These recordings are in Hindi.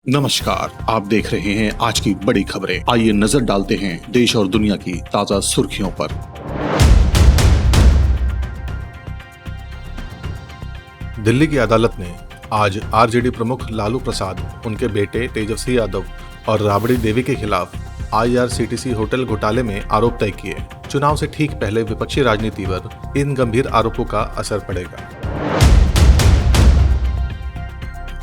नमस्कार, आप देख रहे हैं आज की बड़ी खबरें। आइए नजर डालते हैं देश और दुनिया की ताजा सुर्खियों पर। दिल्ली की अदालत ने आज आरजेडी प्रमुख लालू प्रसाद, उनके बेटे तेजस्वी यादव और राबड़ी देवी के खिलाफ आईआरसीटीसी होटल घोटाले में आरोप तय किए। चुनाव से ठीक पहले विपक्षी राजनीति पर इन गंभीर आरोपों का असर पड़ेगा।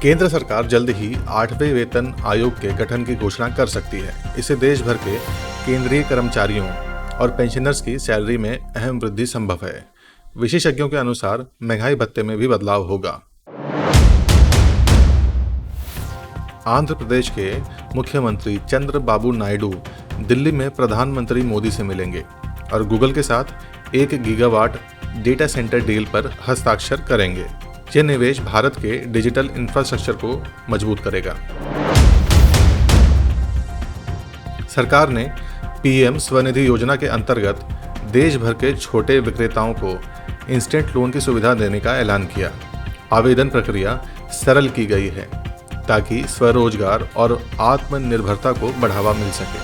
केंद्र सरकार जल्द ही 8वें वेतन आयोग के गठन की घोषणा कर सकती है। इससे देश भर के केंद्रीय कर्मचारियों और पेंशनर्स की सैलरी में अहम वृद्धि संभव है। विशेषज्ञों के अनुसार महंगाई भत्ते में भी बदलाव होगा। आंध्र प्रदेश के मुख्यमंत्री चंद्रबाबू नायडू दिल्ली में प्रधानमंत्री मोदी से मिलेंगे और गूगल के साथ 1 गीगावाट डेटा सेंटर डील पर हस्ताक्षर करेंगे। यह निवेश भारत के डिजिटल इंफ्रास्ट्रक्चर को मजबूत करेगा। सरकार ने पीएम स्वनिधि योजना के अंतर्गत देश भर के छोटे विक्रेताओं को इंस्टेंट लोन की सुविधा देने का ऐलान किया। आवेदन प्रक्रिया सरल की गई है ताकि स्वरोजगार और आत्मनिर्भरता को बढ़ावा मिल सके।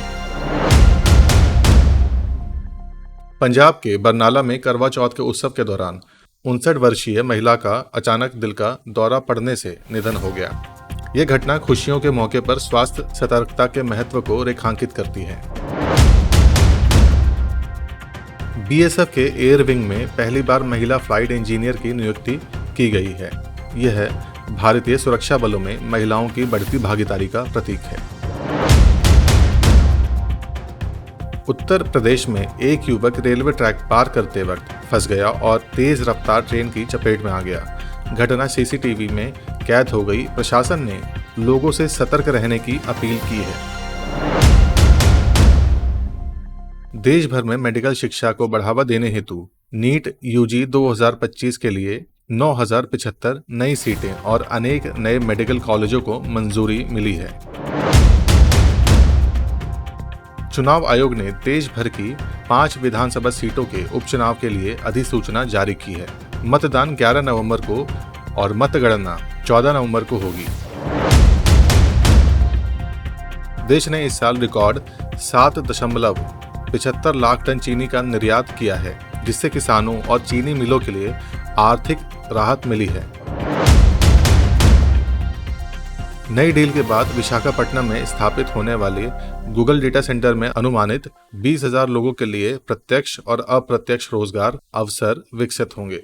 पंजाब के बरनाला में करवा चौथ के उत्सव के दौरान 59 वर्षीय महिला का अचानक दिल का दौरा पड़ने से निधन हो गया। यह घटना खुशियों के मौके पर स्वास्थ्य सतर्कता के महत्व को रेखांकित करती है। बीएसएफ के एयर विंग में पहली बार महिला फ्लाइट इंजीनियर की नियुक्ति की गई है। यह भारतीय सुरक्षा बलों में महिलाओं की बढ़ती भागीदारी का प्रतीक है। उत्तर प्रदेश में एक युवक रेलवे ट्रैक पार करते वक्त फंस गया और तेज रफ्तार ट्रेन की चपेट में आ गया। घटना सीसीटीवी में कैद हो गई। प्रशासन ने लोगों से सतर्क रहने की अपील की है। देश भर में मेडिकल शिक्षा को बढ़ावा देने हेतु नीट यूजी 2025 के लिए 9075 नई सीटें और अनेक नए मेडिकल कॉलेजों को मंजूरी मिली है। चुनाव आयोग ने देश भर की 5 विधानसभा सीटों के उपचुनाव के लिए अधिसूचना जारी की है। मतदान 11 नवंबर को और मतगणना 14 नवंबर को होगी। देश ने इस साल रिकॉर्ड 7.75 लाख टन चीनी का निर्यात किया है, जिससे किसानों और चीनी मिलों के लिए आर्थिक राहत मिली है। नई डील के बाद विशाखापट्टनम में स्थापित होने वाले गूगल डेटा सेंटर में अनुमानित 20,000 लोगों के लिए प्रत्यक्ष और अप्रत्यक्ष रोजगार अवसर विकसित होंगे।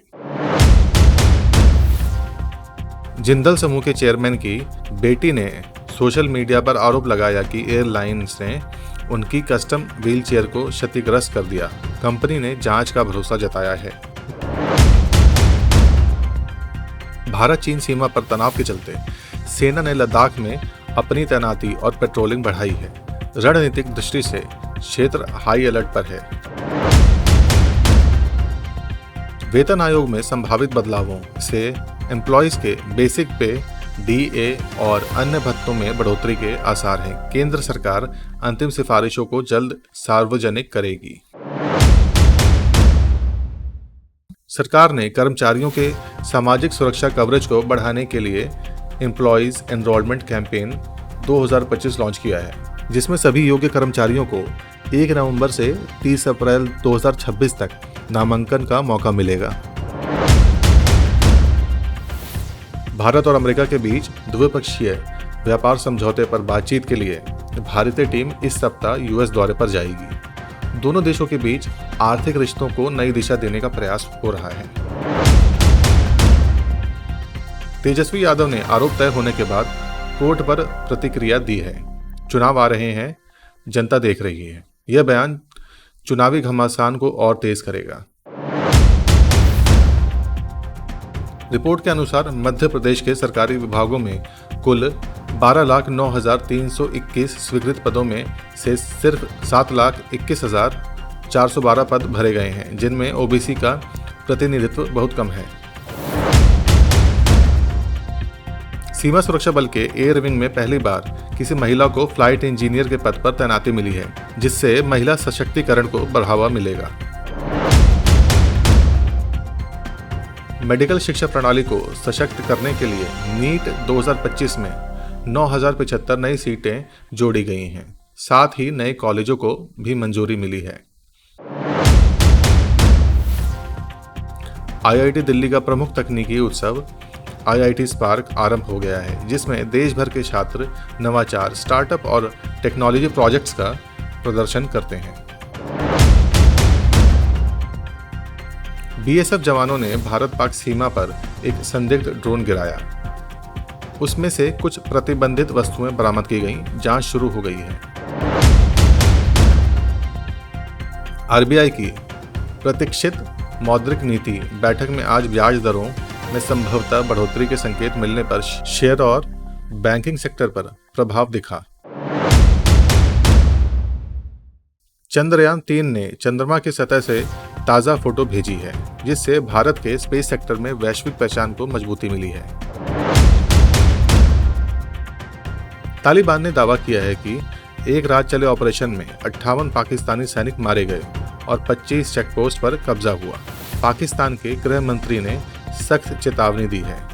जिंदल समूह के चेयरमैन की बेटी ने सोशल मीडिया पर आरोप लगाया कि एयरलाइंस ने उनकी कस्टम व्हीलचेयर को क्षतिग्रस्त कर दिया। कंपनी ने जांच का भरोसा जताया है। भारत चीन सीमा पर तनाव के चलते सेना ने लद्दाख में अपनी तैनाती और पेट्रोलिंग बढ़ाई है। रणनीतिक दृष्टि से क्षेत्र हाई अलर्ट पर है। वेतन आयोग में संभावित बदलावों से एम्प्लॉयज के बेसिक पे, डीए और अन्य भत्तों में बढ़ोतरी के आसार हैं। केंद्र सरकार अंतिम सिफारिशों को जल्द सार्वजनिक करेगी। सरकार ने कर्मचारियों के सामाजिक सुरक्षा कवरेज को बढ़ाने के लिए एम्प्लॉयज एनरोलमेंट कैंपेन 2025 लॉन्च किया है, जिसमें सभी योग्य कर्मचारियों को 1 नवंबर से 30 अप्रैल 2026 तक नामांकन का मौका मिलेगा। भारत और अमेरिका के बीच द्विपक्षीय व्यापार समझौते पर बातचीत के लिए भारतीय टीम इस सप्ताह यूएस दौरे पर जाएगी। दोनों देशों के बीच आर्थिक रिश्तों को नई दिशा देने का प्रयास हो रहा है। तेजस्वी यादव ने आरोप तय होने के बाद कोर्ट पर प्रतिक्रिया दी है। चुनाव आ रहे हैं, जनता देख रही है। यह बयान चुनावी घमासान को और तेज करेगा। रिपोर्ट के अनुसार मध्य प्रदेश के सरकारी विभागों में कुल 12,09,321 स्वीकृत पदों में से सिर्फ 7,21,412 पद भरे गए हैं, जिनमें ओबीसी का प्रतिनिधित्व बहुत कम है। सीमा सुरक्षा बल के एयर विंग में पहली बार किसी महिला को फ्लाइट इंजीनियर के पद पर तैनाती मिली है, जिससे महिला सशक्तिकरण को बढ़ावा मिलेगा। मेडिकल शिक्षा प्रणाली को सशक्त करने के लिए नीट 2025 में 9,075 नई सीटें जोड़ी गई हैं। साथ ही नए कॉलेजों को भी मंजूरी मिली है। आईआईटी दिल्ली का प्रमुख तकनीकी उत्सव IIT स्पार्क आरंभ हो गया है, जिसमें देश भर के छात्र नवाचार, स्टार्टअप और टेक्नोलॉजी प्रोजेक्ट्स का प्रदर्शन करते हैं। BSF जवानों ने भारत पाक सीमा पर एक संदिग्ध ड्रोन गिराया। उसमें से कुछ प्रतिबंधित वस्तुएं बरामद की गईं, जांच शुरू हो गई है। RBI की प्रतीक्षित मौद्रिक नीति बैठक में आज ब्याज दरों में संभवतः बढ़ोतरी के संकेत मिलने पर शेयर और बैंकिंग सेक्टर पर प्रभाव दिखा। चंद्रयान-3 ने चंद्रमा की सतह से ताज़ा फोटो भेजी है, जिससे भारत के स्पेस सेक्टर में वैश्विक पहचान को मजबूती मिली है। तालिबान ने दावा किया है कि एक रात चले ऑपरेशन में 58 पाकिस्तानी सैनिक मारे गए और 25 चेकपोस्ट पर कब्जा हुआ। पाकिस्तान के गृह मंत्री ने सख्त चेतावनी दी है।